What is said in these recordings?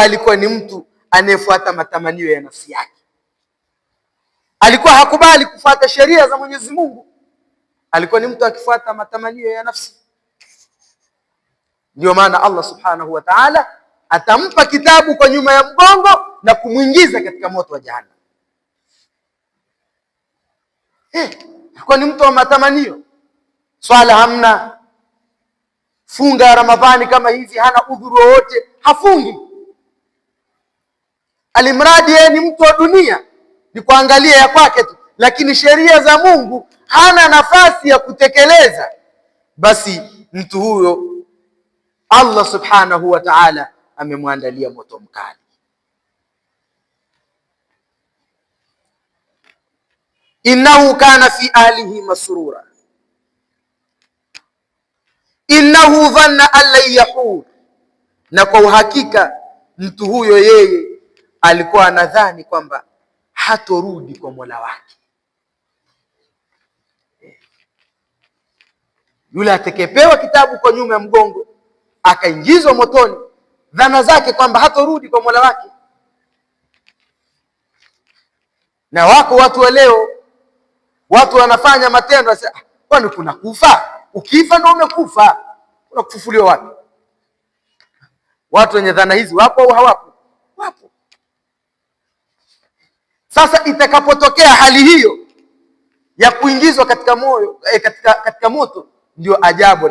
alikuwa ni mtu anayefuata matamanio ya nafsi yake. Alikuwa hakubali kufuata sheria za Mwenyezi Mungu, alikuwa ni mtu akifuata matamanio ya nafsi. Ndio maana Allah Subhanahu wa Ta'ala atampa kitabu kwa nyuma ya mgongo na kumwingiza katika moto wa Jahannam. Alikuwa ni mtu wa matamanio. Swala hamna, funga ya Ramadhani kama hizi hana udhuru wowote, hafungi. Alimradi yeye ni mtu wa dunia, ni kuangalia ya kwake tu, lakini sheria za Mungu hana nafasi ya kutekeleza. Basi mtu huyo Allah Subhanahu wa Ta'ala amemwandalia moto mkali. Innahu kana fi ahlihi masrura innahu dhanna an lan yahur, na kwa uhakika mtu huyo yeye alikuwa anadhani kwamba hatorudi kwa Mola wake. Yule atakayepewa kitabu kwa nyuma ya mgongo akaingizwa motoni, dhana zake kwamba hatorudi kwa Mola wake. Na wako watu wa leo, watu wanafanya matendo, kwani kuna kufa? Ukifa ndio umekufa, kuna kufufuliwa wapi? Watu wenye dhana hizi wapo au hawapo? Wapo. Sasa itakapotokea hali hiyo ya kuingizwa katika katika moto, ndio ajabu.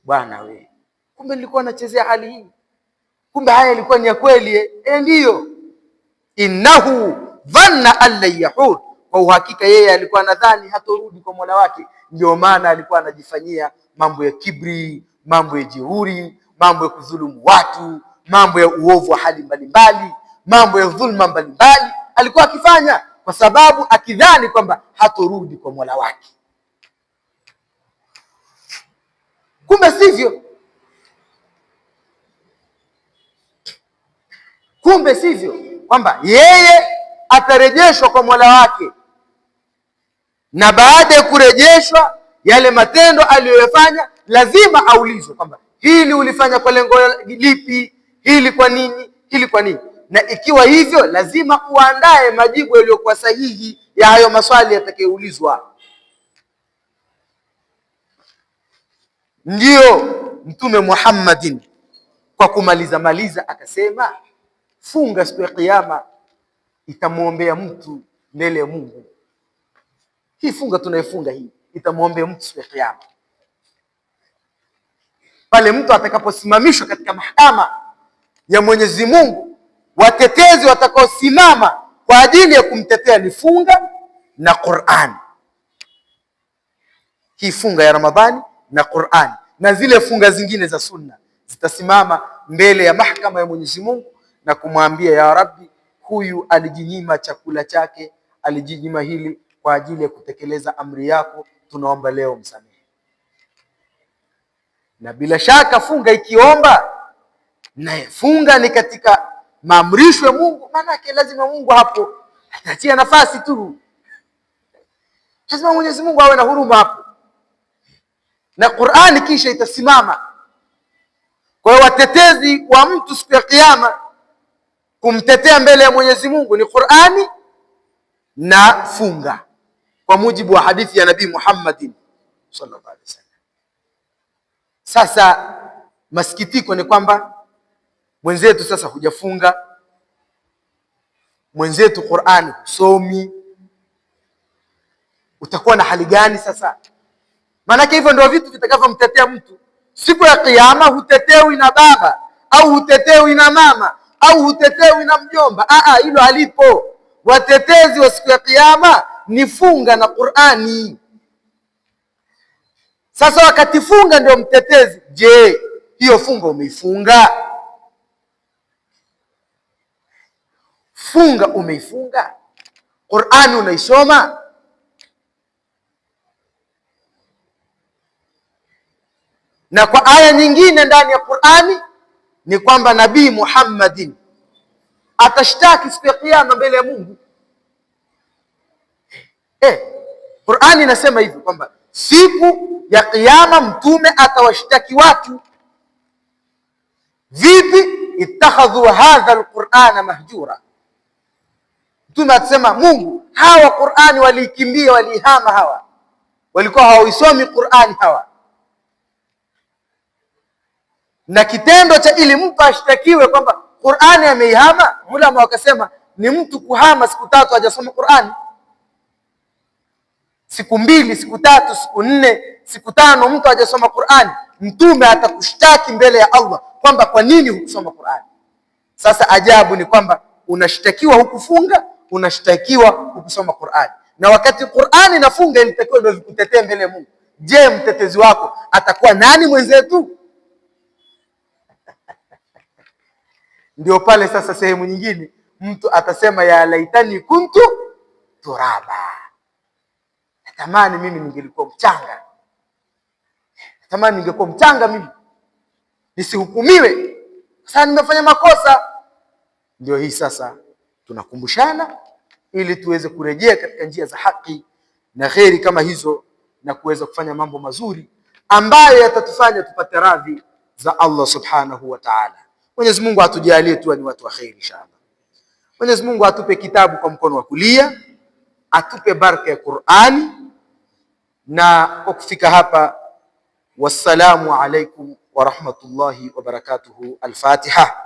Bwana we, kumbe nilikuwa nachezea hali hii, kumbe haya ilikuwa ni ya kweli. Ndiyo, innahu dhanna an lan yahur, kwa uhakika yeye alikuwa nadhani hatorudi kwa Mola wake. Ndio maana alikuwa anajifanyia mambo ya kibri, mambo ya jeuri, mambo ya kudhulumu watu, mambo ya uovu wa hali mbalimbali, mambo ya dhulma mbalimbali alikuwa akifanya, kwa sababu akidhani kwamba hatorudi kwa Mola wake. Kumbe sivyo. Kumbe sivyo, kwamba yeye atarejeshwa kwa Mola wake, na baada ya kurejeshwa yale matendo aliyoyafanya lazima aulizwe kwamba hili ulifanya kwa lengo lipi, hili kwa nini, hili kwa nini. Na ikiwa hivyo, lazima uandae majibu yaliyokuwa sahihi ya hayo maswali yatakayoulizwa. Ndio Mtume Muhammadin kwa kumaliza akasema, funga siku ya Kiyama itamwombea mtu mbele ya Mungu. Hii funga tunayefunga hii itamwombea mtu siku ya Kiyama, pale mtu atakaposimamishwa katika mahakama ya Mwenyezi Mungu. Watetezi watakaosimama kwa ajili ya kumtetea ni funga na Qur'an. Hii funga ya Ramadhani na Qur'an na zile funga zingine za sunna zitasimama mbele ya mahakama ya Mwenyezi Mungu na kumwambia, ya Rabbi, huyu alijinyima chakula chake, alijinyima hili kwa ajili ya kutekeleza amri yako, tunaomba leo msamehe. Na bila shaka funga ikiomba, na funga ni katika maamrisho ya Mungu, maana yake lazima Mungu hapo atatia nafasi tu, lazima Mwenyezi Mungu awe na huruma hapo, na Qur'ani kisha itasimama. Kwa hiyo watetezi wa mtu siku ya Kiyama kumtetea mbele ya Mwenyezi Mungu ni Qur'ani na funga, kwa mujibu wa hadithi ya Nabii Muhammadin sallallahu alaihi wasallam. Sasa masikitiko ni kwamba mwenzetu sasa hujafunga, mwenzetu Qur'ani husomi, utakuwa na hali gani sasa? Maanake hivyo ndio vitu vitakavyomtetea mtu siku ya Kiyama. Hutetewi na baba au hutetewi na mama au hutetewi na mjomba, hilo halipo. Watetezi wa siku ya Kiyama ni funga na Qur'ani. Sasa wakati funga ndio mtetezi, je, hiyo funga umeifunga? Funga umeifunga? Qur'ani unaisoma? Na kwa aya nyingine ndani ya Qur'ani ni kwamba Nabii Muhammadin atashtaki siku ya Kiyama mbele ya Mungu. Qur'ani inasema hivi kwamba siku ya Kiyama mtume atawashtaki watu. Vipi? ittakhadhu hadha alqur'ana mahjura. Mtume atasema Mungu, hawa Qur'ani walikimbia, walihama, hawa walikuwa hawaisomi Qur'ani hawa. Na kitendo cha ili mtu ashtakiwe kwamba Qur'ani ameihama, ulama wakasema ni mtu kuhama siku 3 hajasoma Qur'ani, siku 2, siku 3, siku 4, siku 5 mtu hajasoma Qur'ani, Mtume atakushtaki mbele ya Allah kwamba kwa nini hukusoma Qur'ani. Sasa ajabu ni kwamba unashtakiwa hukufunga, unashtakiwa hukusoma Qur'ani, na wakati Qur'ani nafunga ilitakiwa ndio vikutetee mbele ya Mungu. Je, mtetezi wako atakuwa nani mwenzetu? Ndio pale sasa sehemu nyingine mtu atasema ya laitani kuntu turaba, natamani mimi ningelikuwa mchanga, natamani ningekuwa mchanga mimi nisihukumiwe, sasa nimefanya makosa. Ndio hii sasa tunakumbushana ili tuweze kurejea katika njia za haki na kheri kama hizo, na kuweza kufanya mambo mazuri ambayo yatatufanya tupate radhi za Allah subhanahu wa ta'ala. Mwenyezi Mungu atujalie tu ni watu wa kheri inshallah. Mwenyezi Mungu atupe kitabu kwa mkono wa kulia, atupe baraka ya Qur'ani. Na kwa kufika hapa, wassalamu alaikum wa rahmatullahi wa barakatuhu. Al-Fatiha.